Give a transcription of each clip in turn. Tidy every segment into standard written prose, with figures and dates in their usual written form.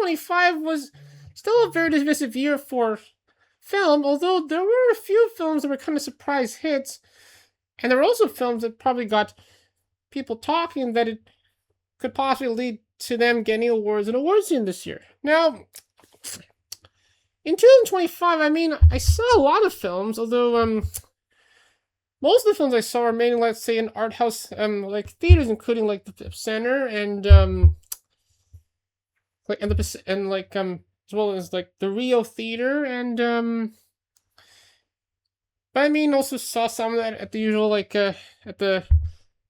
2025 was still a very divisive year for film, although there were a few films that were kind of surprise hits, and there were also films that probably got people talking that it could possibly lead to them getting awards and awards season this year. Now, in 2025, I mean, I saw a lot of films, although most of the films I saw are mainly, let's say, in art house like theaters, including like the Center and as well as like the Rio Theater but I mean also saw some of that at the usual at the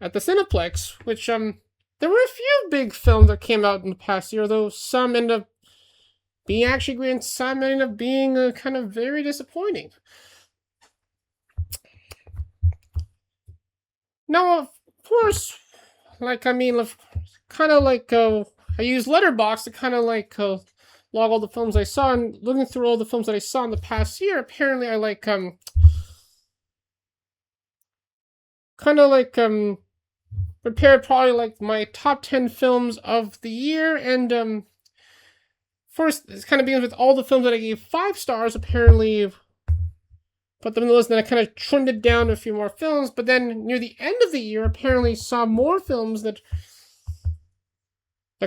Cineplex, which there were a few big films that came out in the past year, though some ended up being actually great and some ended up being kind of very disappointing. Now, of course, kind of like I use Letterboxd to kind of log all the films I saw, and looking through all the films that I saw in the past year, apparently I prepared probably like my top 10 films of the year, and first it kind of begins with all the films that I gave 5 stars, apparently put them in the list, and then I kind of trimmed it down to a few more films, but then near the end of the year, apparently saw more films that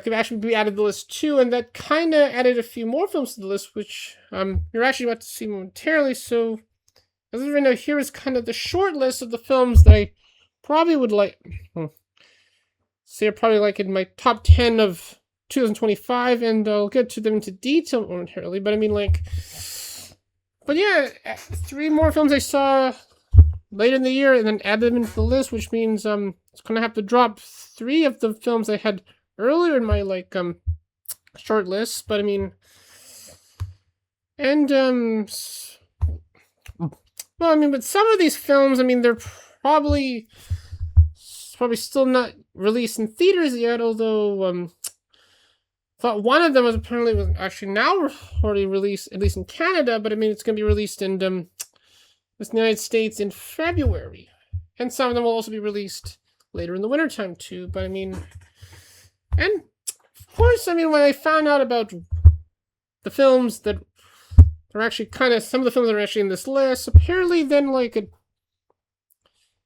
could actually be added to the list too, and that kind of added a few more films to the list, which you're actually about to see momentarily. So, as of right now, here is kind of the short list of the films that I probably would say are probably like in my top 10 of 2025, and I'll get to them into detail momentarily, but I mean but yeah, 3 more films I saw later in the year and then add them into the list, which means it's gonna have to drop 3 of the films I had earlier in my short list, but I mean, and but some of these films, I mean, they're probably still not released in theaters yet, although thought one of them was actually now already released, at least in Canada, but I mean, it's going to be released in the United States in February, and some of them will also be released later in the wintertime too, but I mean, and of course, I mean, when I found out about the films that are actually some of the films that are actually in this list, apparently then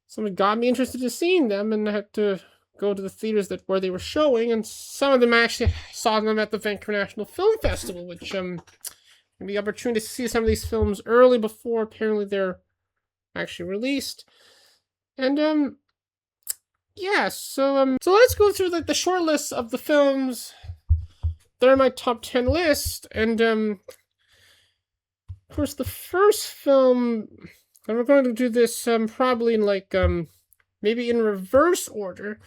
someone got me interested in seeing them, and I had to go to the theaters where they were showing, and some of them actually saw them at the Vancouver National Film Festival, which the opportunity to see some of these films early before apparently they're actually released. And yeah, so let's go through the short list of the films that are my top 10 list, and of course the first film, and we're going to do this probably in maybe in reverse order,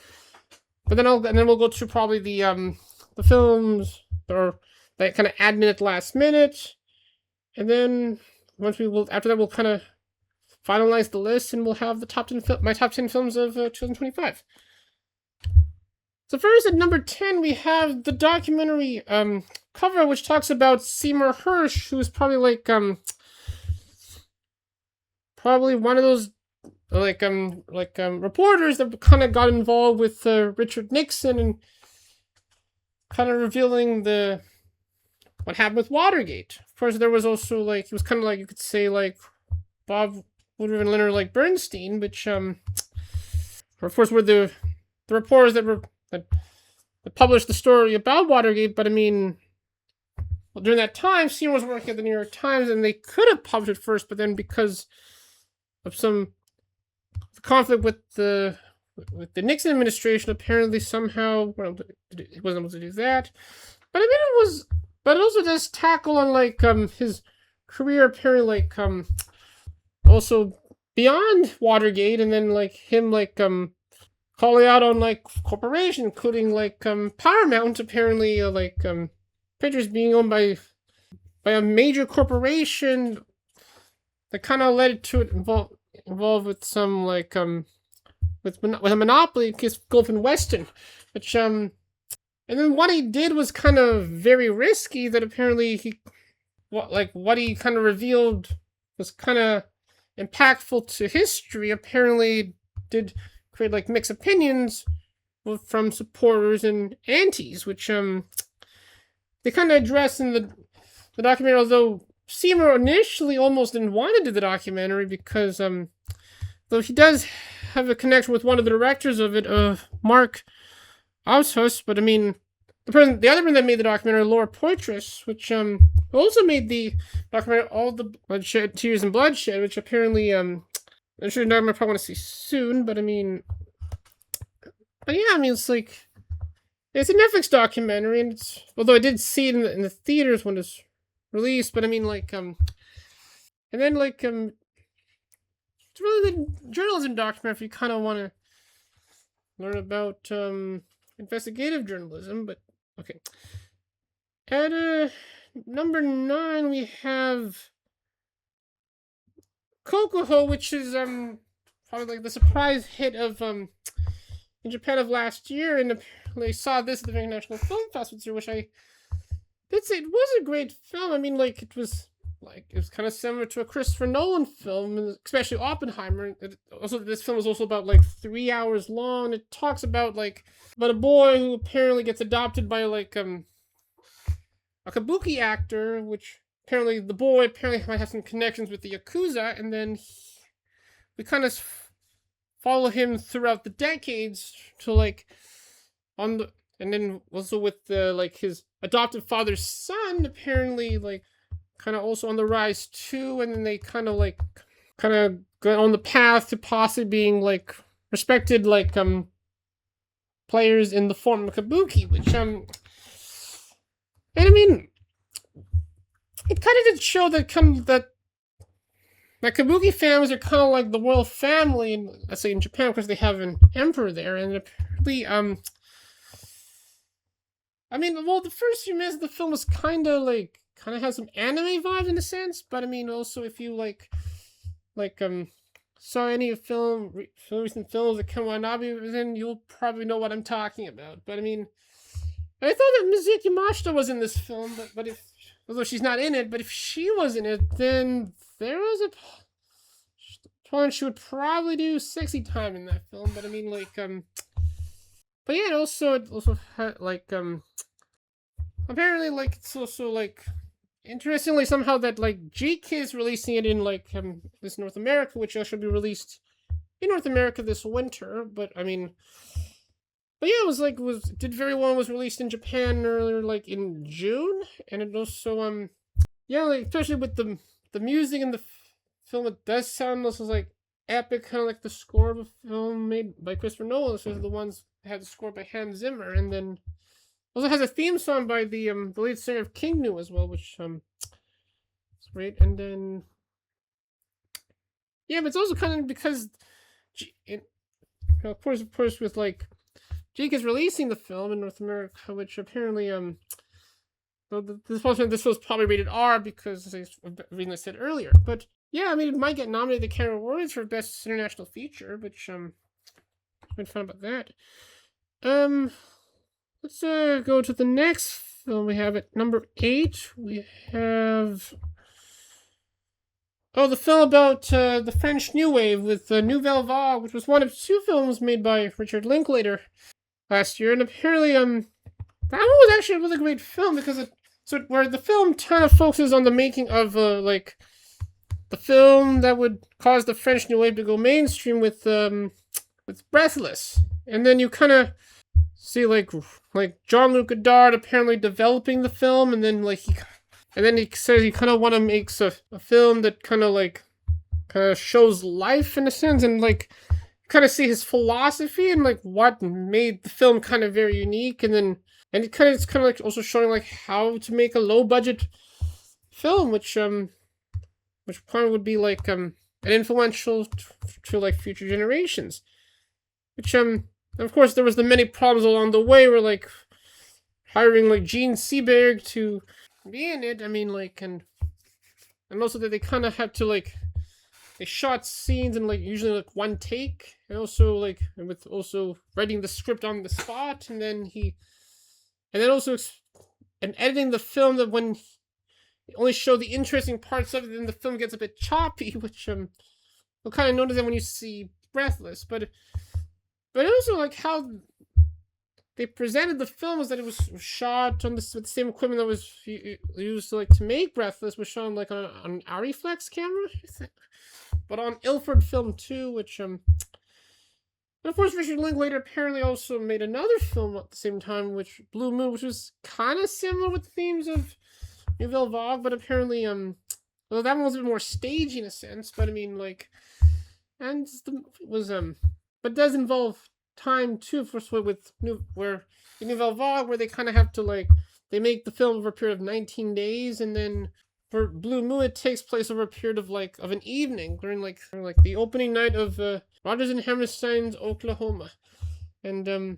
but then we'll go through probably the films that kind of add minute last minute, and then after that we'll kind of finalize the list, and we'll have the my top 10 films of 2025. So first at number 10 we have the documentary cover, which talks about Seymour Hersh, who is probably probably one of those reporters that kind of got involved with Richard Nixon and kind of revealing what happened with Watergate. Of course, there was also he was kind of you could say Bob Woodruff and Leonard Bernstein, which of course were the reporters that published the story about Watergate. But I mean, during that time, Seymour was working at the New York Times, and they could have published it first, but then because of some conflict with the Nixon administration, apparently somehow he wasn't able to do that. But I mean, it also does tackle on his career, apparently also beyond Watergate, and then him calling out on corporations, including Paramount, apparently pictures being owned by a major corporation that kind of led to it involved with some with a monopoly in case Gulf and Western, which and then what he did was kind of very risky. That apparently what he kind of revealed was kind of impactful to history. Apparently, did create mixed opinions from supporters and antis, which they kind of address in the documentary, although Seymour initially almost didn't want to do the documentary because though he does have a connection with one of the directors of it, Mark Aushus, but I mean the other person that made the documentary, Laura Poitras, which also made the documentary All the Bloodshed, Tears and Bloodshed, which apparently I'm sure I probably want to see soon, but I mean, but yeah, I mean it's like it's a Netflix documentary, and it's although I did see it in the theaters when it's released, but I mean like and then like it's really good journalism documentary if you kind of want to learn about investigative journalism, but okay. At number 9 we have Kokoho, which is probably like the surprise hit of in Japan of last year, and they saw this at the International Film Festival, which I did say it was a great film. I mean, like it was kind of similar to a Christopher Nolan film, especially Oppenheimer. Also, this film is also about like 3 hours long. It talks about about a boy who apparently gets adopted by like a kabuki actor, which apparently the boy might have some connections with the Yakuza, and then we kind of follow him throughout the decades to and then also with his adoptive father's son apparently kind of also on the rise too, and then they kind of go on the path to possibly being respected players in the form of kabuki, which and I mean it kind of did show that that kabuki families are kind of like the royal family, in, let's say in Japan, because they have an emperor there, and apparently I mean, well, the first few minutes of the film was kind of has some anime vibes in a sense, but I mean, also if you saw any recent films that Kawanabe was in, you'll probably know what I'm talking about. But I mean, I thought that Mizuki Mashita was in this film, but although she's not in it, but if she was in it, then there was a point she would probably do sexy time in that film. But I mean, but yeah, it also had apparently it's also interestingly somehow that GK is releasing it in this North America, which should be released in North America this winter. But I mean, but yeah, it was did very well. It was released in Japan earlier, in June, and it also yeah, especially with the music in the film, it does sound also epic, kind of like the score of a film made by Christopher Nolan. So the ones that had the score by Hans Zimmer, and then also has a theme song by the lead singer of King Nu as well, which it's great. And then yeah, but it's also kind of because of course with Jake is releasing the film in North America, which apparently this was probably rated R because the reason I said earlier. But yeah, I mean it might get nominated at the Academy Awards for Best International Feature, which been fun about that. Let's go to the next film we have at number 8. We have the film about the French New Wave with Nouvelle Vague, which was one of 2 films made by Richard Linklater last year, and apparently that one was actually a really great film because where the film kind of focuses on the making of the film that would cause the French New Wave to go mainstream with Breathless, and then you kind of see Jean-Luc Godard apparently developing the film, and then he says he kind of want to make a film that kind of shows life in a sense, and kind of see his philosophy and what made the film kind of very unique, and it's kind of also showing how to make a low budget film, which probably would be an influential to future generations, which of course there was the many problems along the way where hiring Gene Seberg to be in it. I mean and also that they kind of had to they shot scenes in usually one take, and also with also writing the script on the spot, and then also editing the film, that when you only show the interesting parts of it, then the film gets a bit choppy, which you'll kind of notice that when you see Breathless, but also how they presented the film was that it was shot on with the same equipment that was used to make Breathless, was shown like on an Ariflex camera, but on Ilford film too, which and of course Richard Linklater apparently also made another film at the same time, which Blue Moon, which was kind of similar with the themes of Nouvelle Vague, but apparently well, that one was a bit more stagey in a sense, but I mean like, and it was but it does involve time too, for with where in Nouvelle Vague, where they kind of have to like, they make the film over a period of 19 days, and then for Blue Moon it takes place over a period of like of an evening during like the opening night of Rodgers and Hammerstein's Oklahoma, and I mean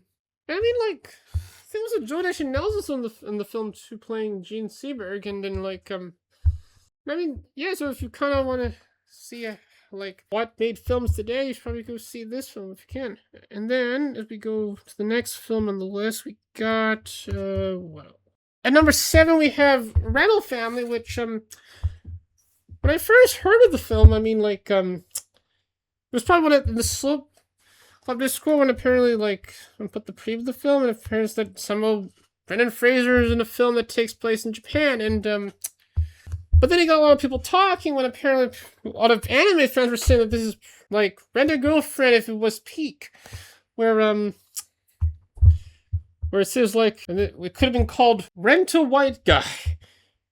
like I think it was Joe Deschanel's also in the film too, playing Gene Seberg, and then like I mean yeah, so if you kind of want to see like what made films today, you should probably go see this film if you can. And then if we go to the next film on the list, we got well, at number 7 we have Rental Family, which when I first heard of the film, I mean like it was probably one of the Slope Club Discord when apparently like when put the preview of the film, and it appears that somehow Brendan Fraser is in a film that takes place in Japan, and but then he got a lot of people talking when apparently a lot of anime fans were saying that this is like Rent a Girlfriend if it was peak, where it says like it could have been called Rent a White Guy.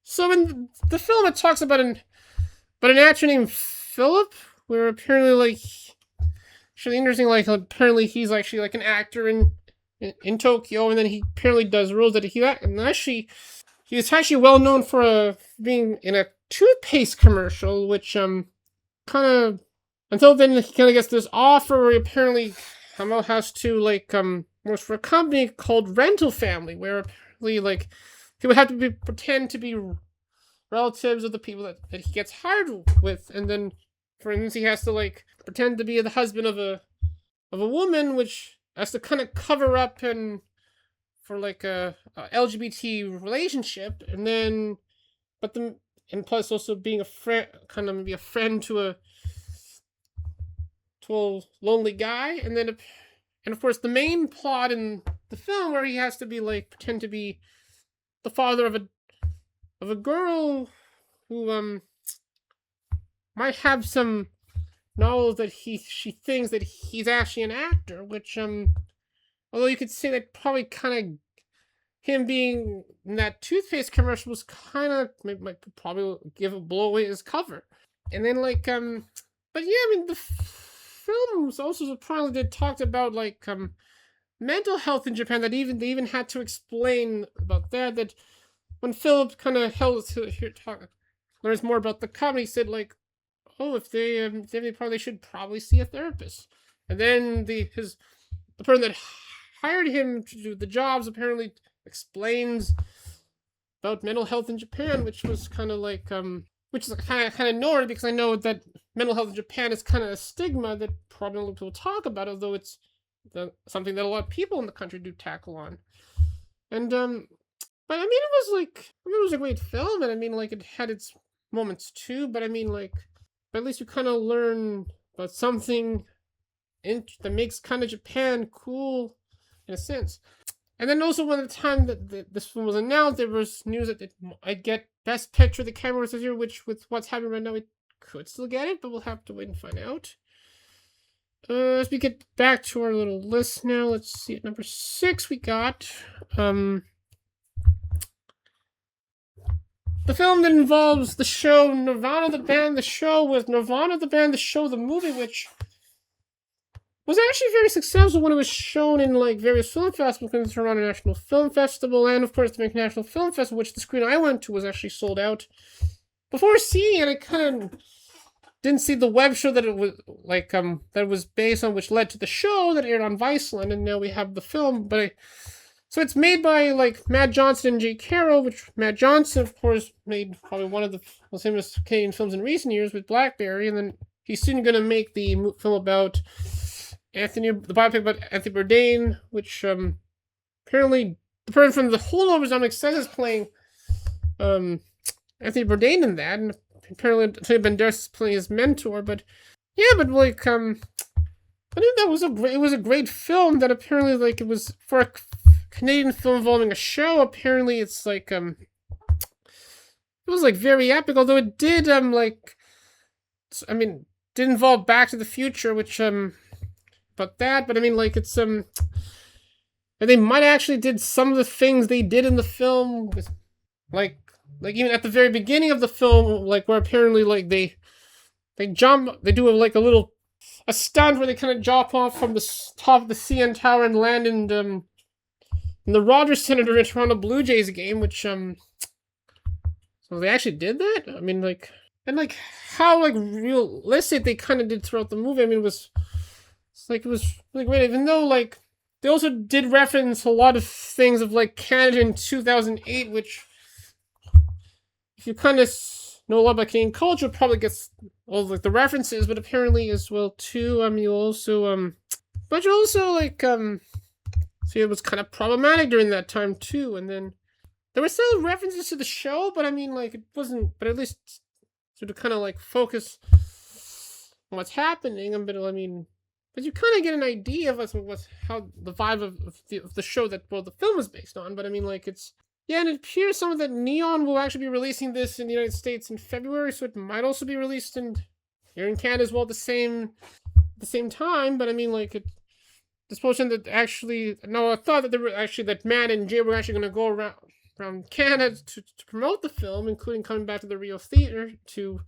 So in the film it talks about an actor named Philip, where apparently like actually interesting, like apparently he's actually like an actor in Tokyo, and then he apparently does roles that he was actually well known for being in a toothpaste commercial, which kind of until then he kind of gets this offer where he apparently has to like works for a company called Rental Family, where apparently like he would have to pretend to be relatives of the people that he gets hired with, and then for instance he has to like pretend to be the husband of a woman, which has to kind of cover up and for like a LGBT relationship, and then and plus also being a friend, kind of maybe a friend to a lonely guy, and then and of course the main plot in the film where he has to be like pretend to be the father of a girl who might have some knowledge that she thinks that he's actually an actor, which although you could say that probably kind of him being in that toothpaste commercial was kind of might probably blow away his cover. And then like but yeah, I mean the films also surprisingly talked about like mental health in Japan, that they even had to explain about that when Philip kind of learns more about the company, he said like, oh, if they should probably see a therapist. And then the person that hired him to do the jobs apparently explains about mental health in Japan, which was kind of like which is kind of ignored, because I know that mental health in Japan is kind of a stigma that probably not people talk about, although it's something that a lot of people in the country do tackle on. And but I mean it was a great film, and I mean like it had its moments too, but I mean like, but at least you kind of learn about something that makes kind of Japan cool in a sense. And then also when the time that this film was announced, there was news that I'd get Best Picture of the Camera this year, which with what's happening right now, it could still get it, but we'll have to wait and find out. As we get back to our little list now, let's see, at number 6 we got the film that involves the show Nirvana the Band, the show with Nirvana the Band, the show, the movie, which was actually very successful when it was shown in like various film festivals, including the Toronto National Film Festival, and of course the International Film Festival, which the screen I went to was actually sold out. Before seeing it, I kind of didn't see the web show that it was like that it was based on, which led to the show that aired on Viceland, and now we have the film. So it's made by like Matt Johnson and Jay Caro, which Matt Johnson, of course, made probably one of the most famous Canadian films in recent years with Blackberry, and then he's soon going to make the film about the biopic about Anthony Bourdain, which apparently the person from The Holdovers I'm excited is playing Anthony Bourdain in that, and apparently Antonio Banderas is playing his mentor. But yeah, but like I think that was it was a great film that apparently like it was for Canadian film involving a show. Apparently, it's like it was like very epic. Although it did I mean, did involve Back to the Future, which but that. But I mean, like it's and they might actually did some of the things they did in the film with like even at the very beginning of the film, like where apparently like they jump, they do a stunt where they kind of jump off from the top of the CN Tower and land in the Rogers Center during a Toronto Blue Jays game, which so they actually did that. I mean, like, and like how like realistic they kind of did throughout the movie. I mean, it was really great. Even though like they also did reference a lot of things of like Canada in 2008, which if you kind of know a lot about Canadian culture, probably gets all like the references, but apparently as well too. You also but you also like see it was kind of problematic during that time too, and then there were still references to the show, but I mean like it wasn't. But at least so to kind of like focus on what's happening, but I mean, but you kind of get an idea of how the vibe of the show that the film is based on. But I mean like it's. Yeah, and it appears some of that Neon will actually be releasing this in the United States in February, so it might also be released here in Canada as well at the same time. But I mean, like this portion that actually no, I thought that that Matt and Jay were actually going to go around Canada to promote the film, including coming back to the Rio Theater to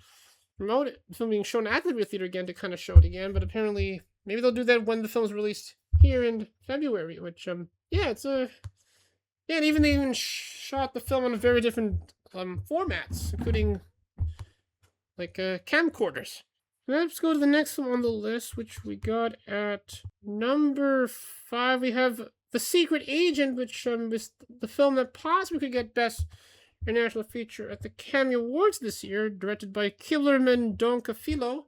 promote it, the film being shown at the Rio Theater again to kind of show it again. But apparently, maybe they'll do that when the film's released here in February, which yeah, it's a. Yeah, and they even shot the film on very different formats, including like camcorders. Let's go to the next one on the list, which we got at number 5. We have The Secret Agent, which is the film that possibly could get Best International Feature at the Academy Awards this year, directed by Kibler Mendonca-Filho,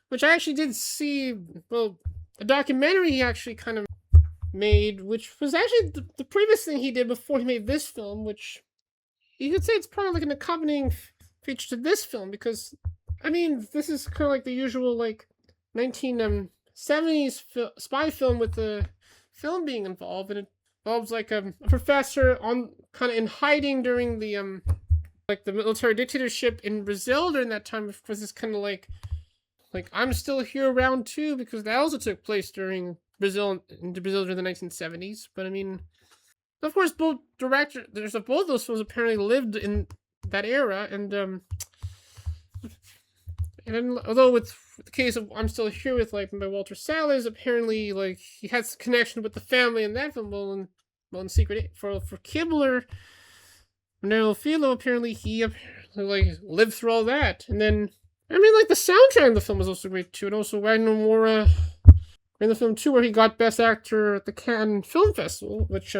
which I actually did see. Well, a documentary he actually kind of made, which was actually the previous thing he did before he made this film, which you could say it's probably like an accompanying feature to this film, because I mean this is kind of like the usual like 1970s spy film with the film being involved, and it involves like a professor on kind of in hiding during the like the military dictatorship in Brazil during that time, because it's kind of like I'm Still Here Round 2, because that also took place during Brazil during the 1970s. But I mean, of course, both directors of both those films apparently lived in that era, and then, although with the case of I'm Still Here with like by Walter Salles, apparently like he has connection with the family in that film. Well, in Secret for Kibler Mendonca-Filho, apparently he like lived through all that, and then I mean like the soundtrack of the film was also great too, and also Wagner Moura in the film too, where he got Best Actor at the Cannes Film Festival, which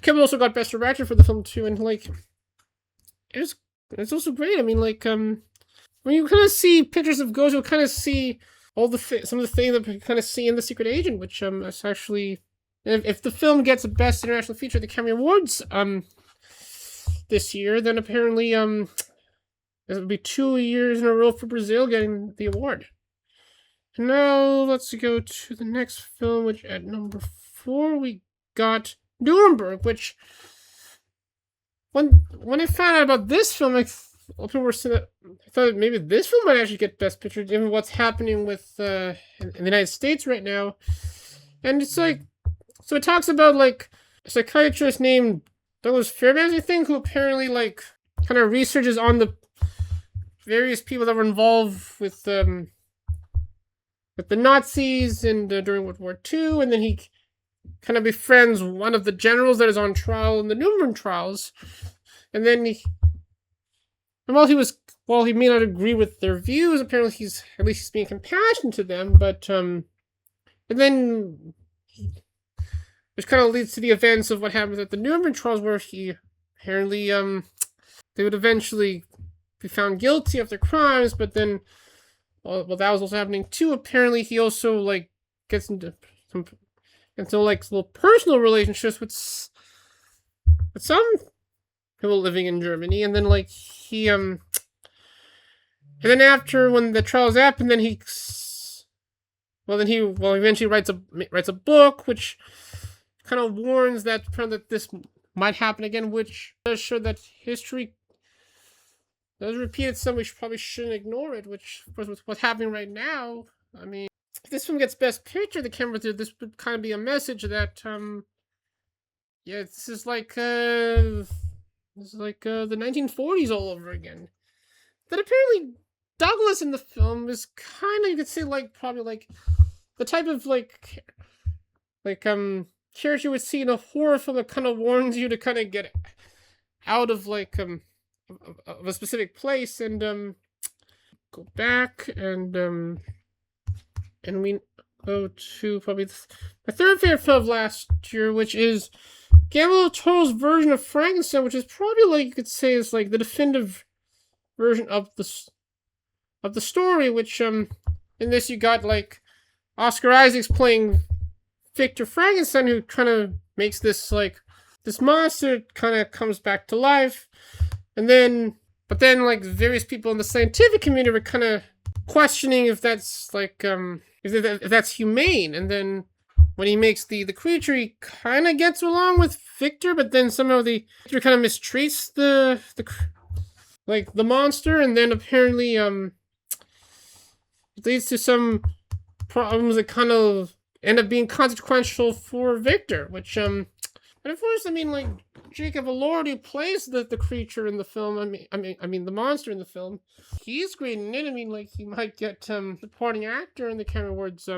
Kevin also got Best Director for the film too, and like it's also great. I mean, like when you kind of see pictures of Ghost, you'll kind of see all some of the things that you kind of see in The Secret Agent, which is actually if the film gets a Best International Feature at the Academy Awards this year, then apparently it'll be 2 years in a row for Brazil getting the award. Now, let's go to the next film, which at number 4, we got Nuremberg, which, when I found out about this film, people were saying that I thought maybe this film might actually get Best Picture, given what's happening with in the United States right now. And it's like, so it talks about like a psychiatrist named Douglas Fairbanks, I think, who apparently like kind of researches on the various people that were involved with the Nazis and during World War II, and then he kind of befriends one of the generals that is on trial in the Nuremberg trials, and then while he may not agree with their views, apparently he's being compassionate to them, but and then which kind of leads to the events of what happens at the Nuremberg trials, where he apparently they would eventually be found guilty of their crimes, but then well, that was also happening too. Apparently, he also like gets into like little personal relationships with some people living in Germany, and then like he and then after when the trials happen, then he eventually writes a book which kind of warns that this might happen again, which does show that history does repeat itself. We probably shouldn't ignore it, which, of course, with what's happening right now, I mean, if this film gets Best Picture, the camera did, this would kind of be a message that, yeah, this is like the 1940s all over again. That apparently Douglas in the film is kind of, you could say, like, probably like the type of character you would see in a horror film that kind of warns you to kind of get out of of a specific place and go back and we go to probably my third favorite film of last year, which is Guillermo del Toro's version of Frankenstein, which is probably like you could say is like the definitive version of the story. Which in this you got like Oscar Isaac's playing Victor Frankenstein, who kind of makes this like this monster kind of comes back to life, and then like various people in the scientific community were kind of questioning if that's like if that's humane, and then when he makes the creature, he kind of gets along with Victor, but then somehow the Victor kind of mistreats the monster, and then apparently it leads to some problems that kind of end up being consequential for Victor, which and of course, I mean, like Jacob Elordi, who plays the creature in the film. I mean the monster in the film. He's great in it. I mean, like he might get supporting actor in the Academy Awards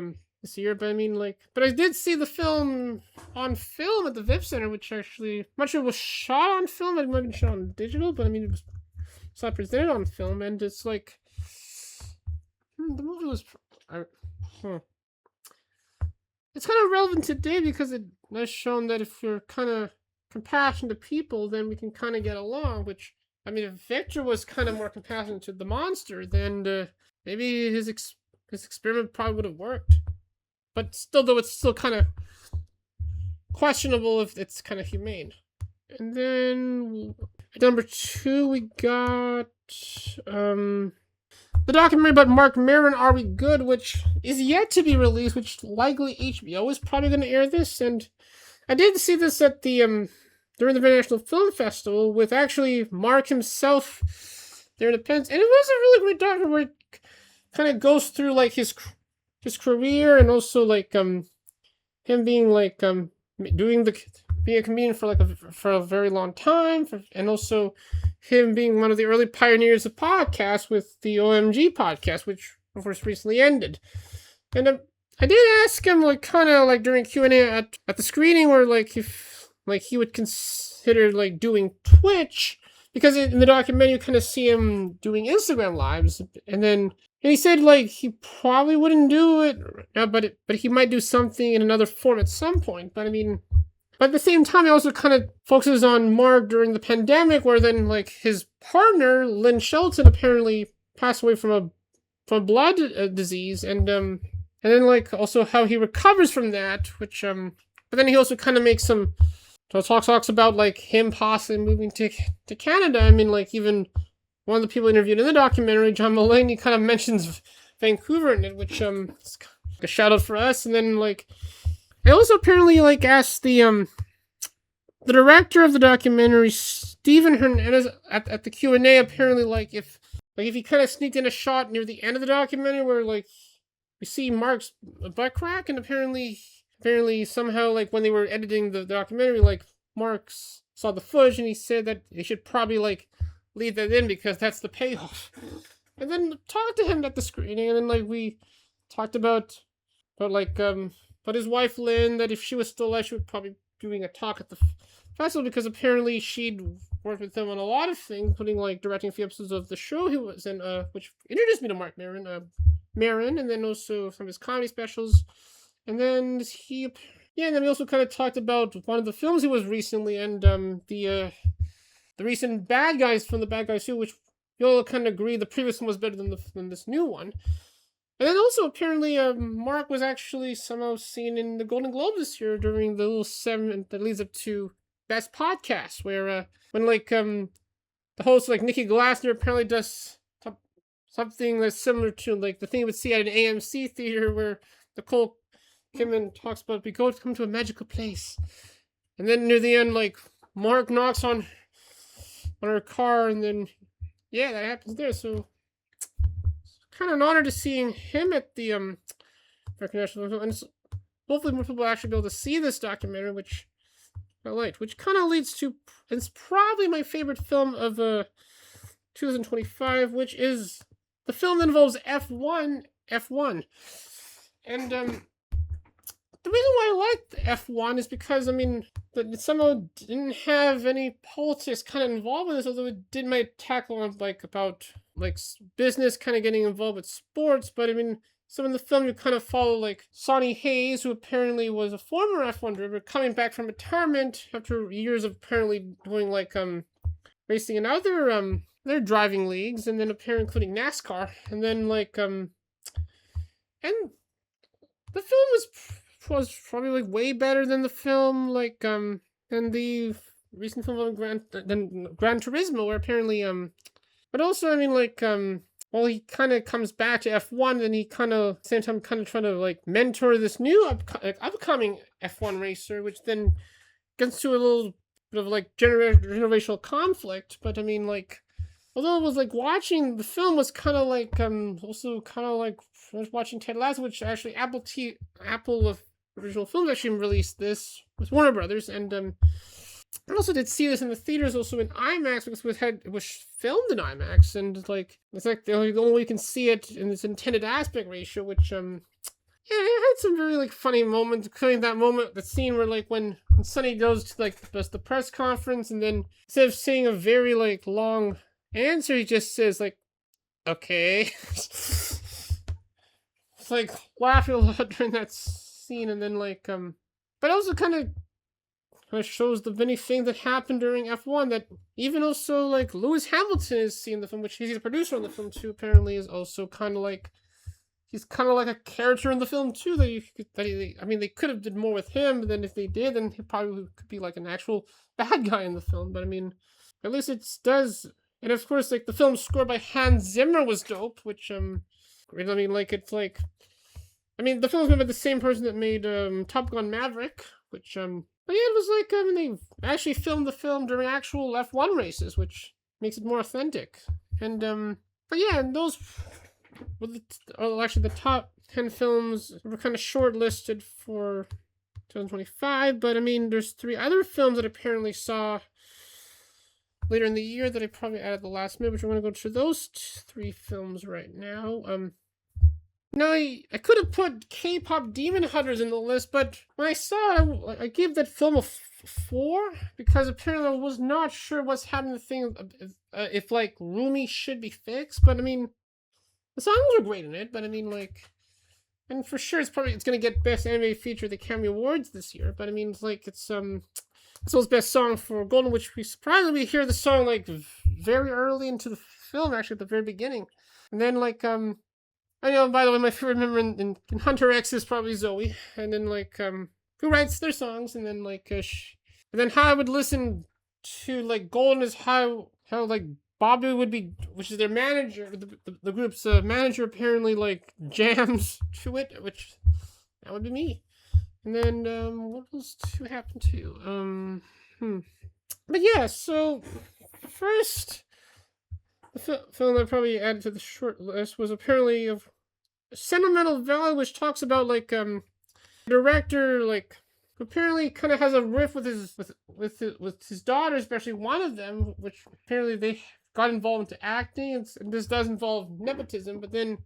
this year. But I mean, like, but I did see the film on film at the VIP Center, which actually I'm not sure it was shot on film. It might have been shot on digital, but I mean, it was not presented on film, and it's like the movie was. It's kind of relevant today because it has shown that if you're kind of compassionate to people, then we can kind of get along. Which, I mean, if Victor was kind of more compassionate to the monster, then maybe his experiment probably would have worked. But still, though, it's still kind of questionable if it's kind of humane. And then at number 2, we got the documentary about Mark Maron, Are We Good?, which is yet to be released, which likely HBO is probably going to air this. And I did see this at the during the International Film Festival with actually Mark himself there in the pens, and it was a really great documentary where it kind of goes through like his career, and also like him being like being a comedian for a very long time, and also him being one of the early pioneers of podcasts with the OMG podcast, which of course recently ended. And I did ask him like kind of like during Q&A at the screening where like if like he would consider like doing Twitch, because in the documentary you kind of see him doing Instagram lives, and he said like he probably wouldn't do it, but he might do something in another form at some point. But I mean, but at the same time, he also kind of focuses on Mark during the pandemic, where then like his partner Lynn Shelton apparently passed away from a blood disease, and then like also how he recovers from that, which but then he also kind of makes some talks about like him possibly moving to Canada. I mean, like even one of the people interviewed in the documentary, John Mulaney, kind of mentions Vancouver in it, which is a shout out for us. And then like I also apparently like asked the director of the documentary, Stephen Hernandez, at the Q&A, apparently like if he kind of sneaked in a shot near the end of the documentary where like we see Mark's butt crack, and apparently somehow like when they were editing the documentary, like Mark saw the footage and he said that they should probably like leave that in because that's the payoff. And then talked to him at the screening, and then like we talked about his wife Lynn, that if she was still alive, she would probably be doing a talk at the festival, because apparently she'd worked with him on a lot of things, including like directing a few episodes of the show he was in, which introduced me to Mark Maron, and then also some of his comedy specials. And then and then we also kind of talked about one of the films he was recently, and the recent Bad Guys from the Bad Guys 2, which we all kind of agree the previous one was better than this new one. And then also apparently Mark was actually somehow seen in the Golden Globe this year during the little segment that leads up to Best Podcast, where when like the host like Nikki Glassner apparently does something that's similar to like the thing you would see at an AMC theater, where Nicole Kim talks about we come to a magical place, and then near the end, like Mark knocks on her car, and then yeah, that happens there. So kind of an honor to seeing him at the recognition, and hopefully more people will actually be able to see this documentary, which I liked, which kind of leads to it's probably my favorite film of 2025, which is the film that involves F1. And the reason why I liked F1 is because I mean it somehow didn't have any politics kind of involved in this, although it did might tackle on like about like business kind of getting involved with sports. But I mean, so in the film you kind of follow like Sonny Hayes, who apparently was a former F1 driver, coming back from retirement after years of apparently doing like racing in other their driving leagues, and then apparently including NASCAR, and then like and the film was probably like way better than the film like than the recent film of Gran Turismo, where apparently but also I mean like well, he kind of comes back to F1, and he kind of same time kind of trying to like mentor this new upcoming F1 racer, which then gets to a little bit of like generational conflict. But I mean like, although it was like watching the film was kind of like also kind of like I was watching Ted Lasso, which actually Apple original Films actually released this with Warner Brothers, and I also did see this in the theaters, also in IMAX, because it was filmed in IMAX, and like it's like the only way you can see it in its intended aspect ratio, which yeah, it had some very like funny moments, including that moment, the scene where like when Sonny goes to like the press conference, and then instead of saying a very like long answer, he just says like, "Okay." It's like laughing a lot during that scene, and then like but also kind of shows the many things that happened during F1, that even also like Lewis Hamilton is seeing the film, which he's the producer on the film too, apparently is also kind of like he's kind of like a character in the film too, I mean they could have did more with him, but then if they did, then he probably could be like an actual bad guy in the film. But I mean, at least it does. And of course like the film score by Hans Zimmer was dope, which I mean like it's like I mean the film's made by the same person that made Top Gun Maverick, which but yeah, it was like I mean they actually filmed the film during actual F1 races, which makes it more authentic. And but yeah, and those were actually the top 10 films were kind of shortlisted for 2025. But I mean, there's 3 other films that I apparently saw later in the year that I probably added the last minute, which I'm going to go to those 3 films right now. Now, I could have put K-pop Demon Hunters in the list, but when I saw it, I gave that film a 4, because apparently I was not sure what's happening to the thing, if like Rumi should be fixed. But I mean, the songs were great in it, but I mean like, and for sure it's going to get Best Animated Feature at the Academy Awards this year. But I mean, it's like it's best song for Golden, which we surprisingly hear the song like very early into the film, actually at the very beginning, and then like I know, by the way, my favorite member in Hunter X is probably Zoe, and then like who writes their songs, and then like and then how I would listen to like Golden is how like Bobby would be, which is their manager, the group's manager, apparently like jams to it, which that would be me. And then what else happened to but yeah, so first the film that I probably added to the short list was apparently of Sentimental Valley, which talks about like director like apparently kind of has a riff with his daughter, especially one of them, which apparently they got involved into acting, and this does involve nepotism. But then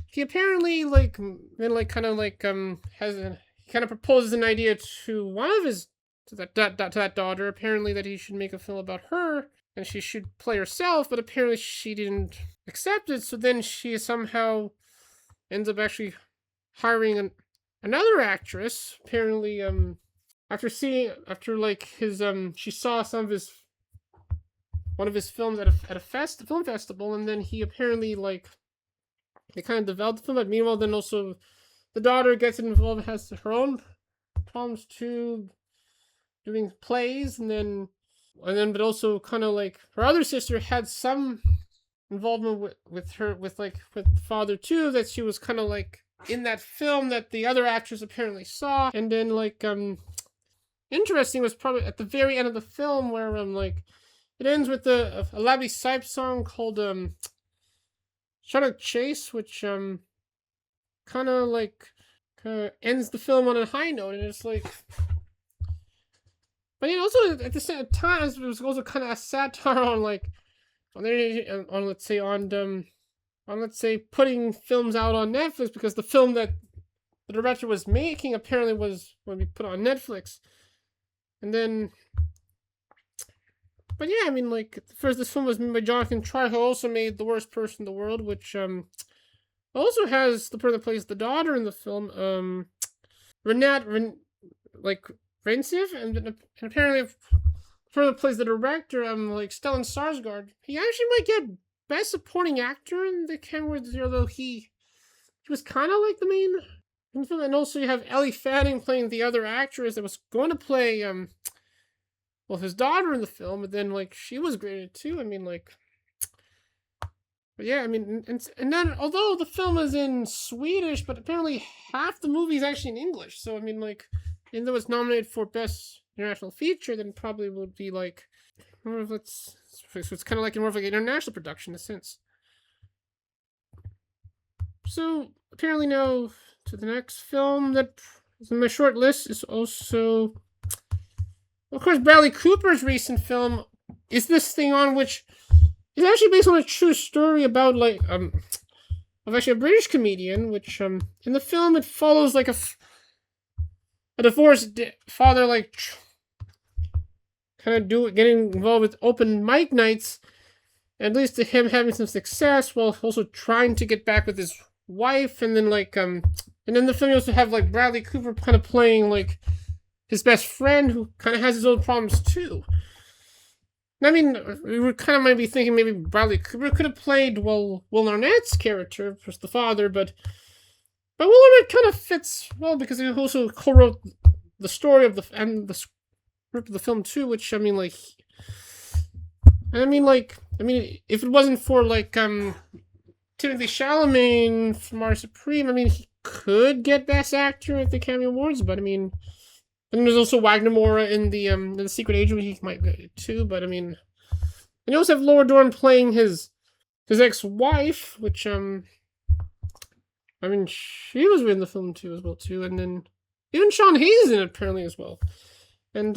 he apparently like then like kind of like he kind of proposes an idea to one of his to that daughter, apparently that he should make a film about her and she should play herself, but apparently she didn't accept it. So then she somehow ends up actually hiring another actress. Apparently, after like his she saw one of his films at a film festival, and then he apparently like they kind of developed the film. But meanwhile, then also the daughter gets involved, has her own problems too, doing plays, and then but also kind of like her other sister had some involvement with the father too, that she was kind of like in that film that the other actors apparently saw. And then like interesting was probably at the very end of the film where like it ends with a Labby Sipe song called Shattuck Chase, which kind of like ends the film on a high note, and it's like, but also at the same time it was also kind of a satire on like on let's say on let's say putting films out on Netflix, because the film that the director was making apparently was going to be put on Netflix, and then. But yeah, I mean, like, first, this film was made by Jonathan Try, who also made The Worst Person in the World, which also has the person that plays the daughter in the film, like Rensiv, and apparently the person that plays the director, like Stellan Skarsgård, he actually might get Best Supporting Actor in the camera, although he was kind of like the main in the film, and also you have Ellie Fanning playing the other actress that was going to play his daughter in the film, but then like she was great too. I mean, like, but yeah, I mean, and then although the film is in Swedish, but apparently half the movie is actually in English. So I mean, like, even though it's nominated for Best International Feature, then probably would be like, so it's kind of like more of like an international production in a sense. So apparently now to the next film that is in my short list is also, of course, Bradley Cooper's recent film Is This Thing On, which is actually based on a true story about like of actually a British comedian, which in the film it follows like a divorced father like kind of getting involved with open mic nights, and leads to him having some success while also trying to get back with his wife, and then like and then the film you also have like Bradley Cooper kind of playing like his best friend who kind of has his own problems too. I mean, we were kind of might be thinking maybe Bradley Cooper could have played Will Arnett's character, the father, but Will Arnett kind of fits well because he also co-wrote the story of the script of the film too. Which I mean, like, if it wasn't for like Timothy Chalamet from Our Supreme, I mean, he could get Best Actor at the Academy Awards, but I mean. And there's also Wagner Moura in the Secret Agent, he might get it too, but I mean. And you also have Laura Dern playing his ex-wife, which I mean, she was in the film too as well too, and then even Sean Hayes is in it apparently as well. And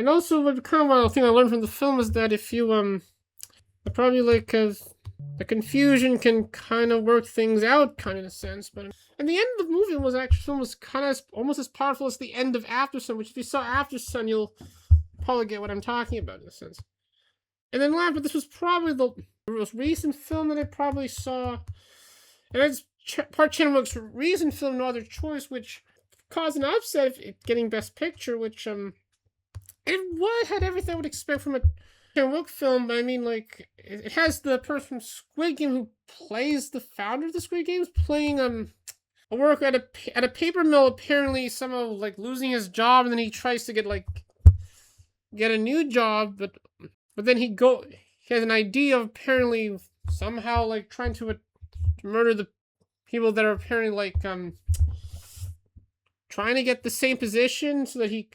also what kind of one thing I learned from the film is that if you probably like the confusion can kind of work things out, kind of in a sense. But and the end of the movie was kind of almost as powerful as the end of After Sun, which if you saw After Sun, you'll probably get what I'm talking about in a sense. And then last, but this was probably the most recent film that I probably saw, and it's Park Chan-wook's recent film, No Other Choice, which caused an upset of it getting Best Picture, which it had everything I would expect from a Chan-wook film, but I mean, like, it has the person from Squid Game who plays the founder of the Squid Games playing a worker at a paper mill, apparently somehow like losing his job, and then he tries to get a new job, but then he has an idea of apparently somehow like trying to murder the people that are apparently like trying to get the same position so that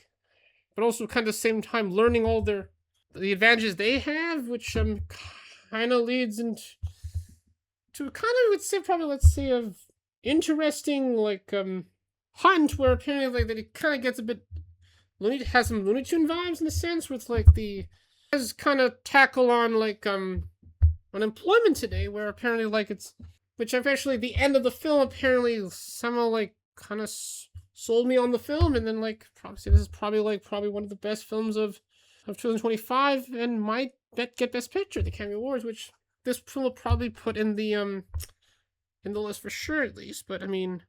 but also kind of the same time learning all the advantages they have, which kind of leads into kind of, would say, probably, let's say, of interesting like hunt, where apparently like that it kind of gets a bit has some Looney Tune vibes in a sense, with like has kind of tackle on like unemployment today, where apparently like which eventually the end of the film apparently somehow like kind of sold me on the film, and then like probably this is probably one of the best films of 2025, and might get Best Picture at the Academy Awards, which this film will probably put in the list for sure, at least. But I mean,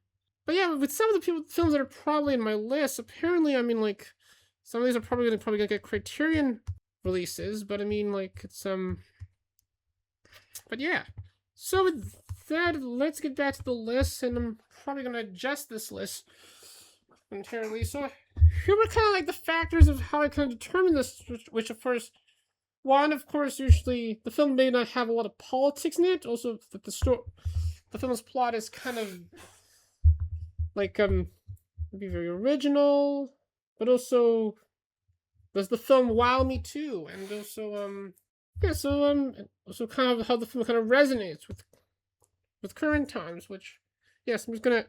yeah, with some of the films that are probably in my list, apparently, I mean, like, some of these are probably gonna get Criterion releases, but I mean, like, it's but yeah. So with that, let's get back to the list, and I'm probably gonna adjust this list entirely. So here were kind of like the factors of how I kind of determine this, which of course, one, of course, usually the film may not have a lot of politics in it. Also, that the film's plot is kind of like be very original, but also does the film wow me too, and also yeah, so also kind of how the film kind of resonates with current times. Which yes, I'm just gonna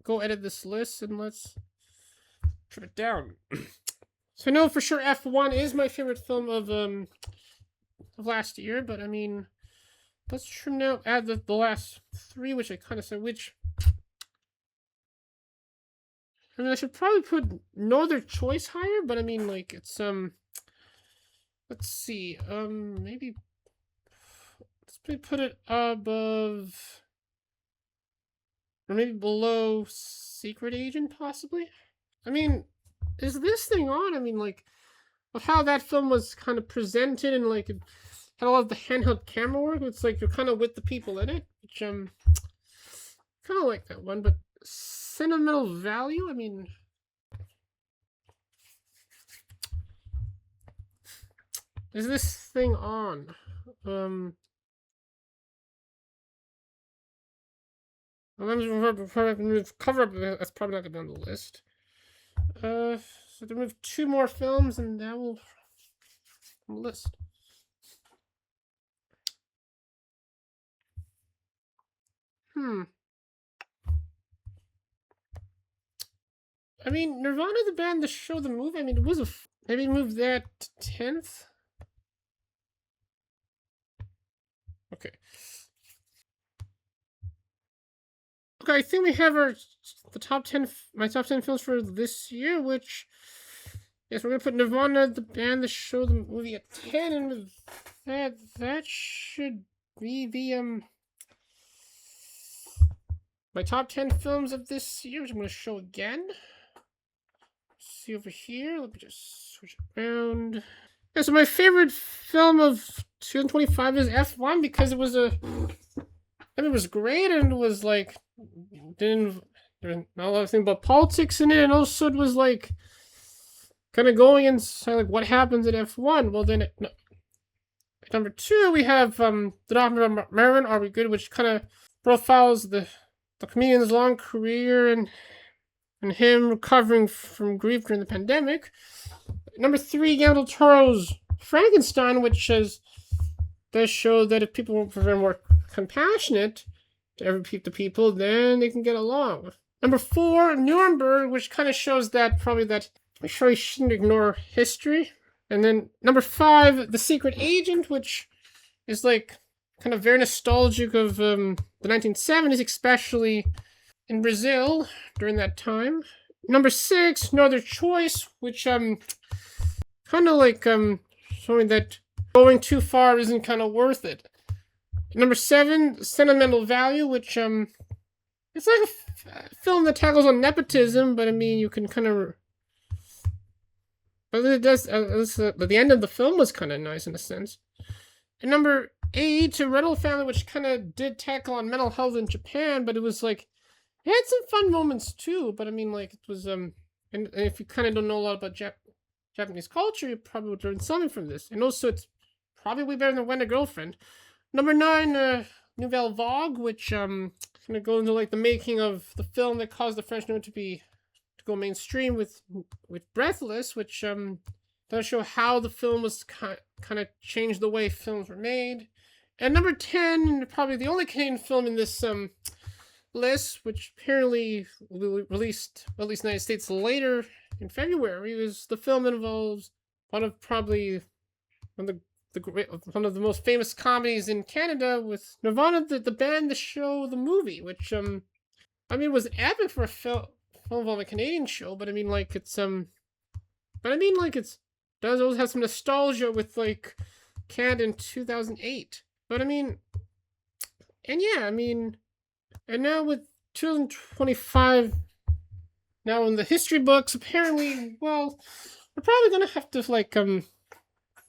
go edit this list and let's trim it down. So I know for sure F1 is my favorite film of last year, but I mean let's trim now add the last three, which I kind of said which. I mean, I should probably put no other choice higher, but I mean, like, it's, let's see, maybe, let's put it above, or maybe below Secret Agent, possibly? I mean, is this thing on? I mean, like, of how that film was kind of presented and, like, it had a lot of the handheld camera work, it's like you're kind of with the people in it, which, kind of like that one, but sentimental value, I mean, is this thing on? Remove cover up. That's probably not gonna be on the list. So to remove two more films, and that will on the list. I mean, Nirvana, the band, the show, the movie. I mean, it was a. Maybe move that to 10th. Okay. Okay, I think we have the top 10. My top 10 films for this year, which. Yes, we're gonna put Nirvana, the band, the show, the movie at 10, and with that should be the my top 10 films of this year, which I'm going to show again. See over here. Let me just switch it around. Yeah, so my favorite film of 2025 is F1 because it was it was great and it was like, there was not a lot of things about politics in it, and also it was like, kind of going inside like what happens at F1. Well, then, no. Number two, we have the documentary Marin, Are We Good, which kind of profiles the comedian's long career and him recovering from grief during the pandemic. Number three, Guillermo del Toro's Frankenstein, which does show that if people were more compassionate to people, then they can get along. Number four, Nuremberg, which kind of shows that we surely shouldn't ignore history. And then number five, The Secret Agent, which is like kind of very nostalgic of the 1970s, especially in Brazil during that time. Number six, No Other Choice, which kind of like showing that going too far isn't kind of worth it. Number seven, Sentimental Value, which it's like a film that tackles on nepotism, but I mean you can kind of. But it does. But the end of the film was kind of nice in a sense. And number eight, A Rental Family, which kind of did tackle on mental health in Japan, but it was like it had some fun moments too. But I mean, like it was and if you kind of don't know a lot about Japanese culture, you probably would learn something from this. And also, it's probably way better than When a Girlfriend. Number nine, Nouvelle Vague, which kind of goes into like the making of the film that caused the French New to go mainstream with Breathless, which does show how the film was kind of changed the way films were made. And number 10, probably the only Canadian film in this list, which apparently will be released, at least in the United States, later in February, is the film that involves one of the most famous comedies in Canada with Nirvana, the band, the show, the movie, which I mean it was epic for a film of a Canadian show, but I mean like it's does always have some nostalgia with like Canada in 2008. But I mean, and yeah, I mean, and now with 2025, now in the history books, apparently, well, we're probably gonna have to like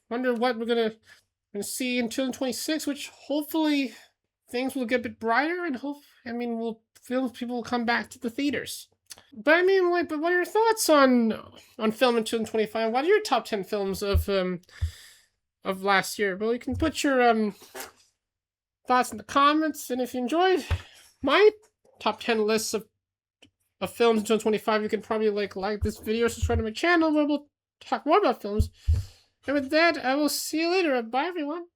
wonder what we're gonna see in 2026, which hopefully things will get a bit brighter, and people will come back to the theaters. But I mean, like, but what are your thoughts on film in 2025? What are your top 10 films of last year? Well, you can put your thoughts in the comments, and if you enjoyed my top 10 lists of films in 2025, you can probably like this video, subscribe to my channel where we'll talk more about films. And with that, I will see you later. Bye, everyone.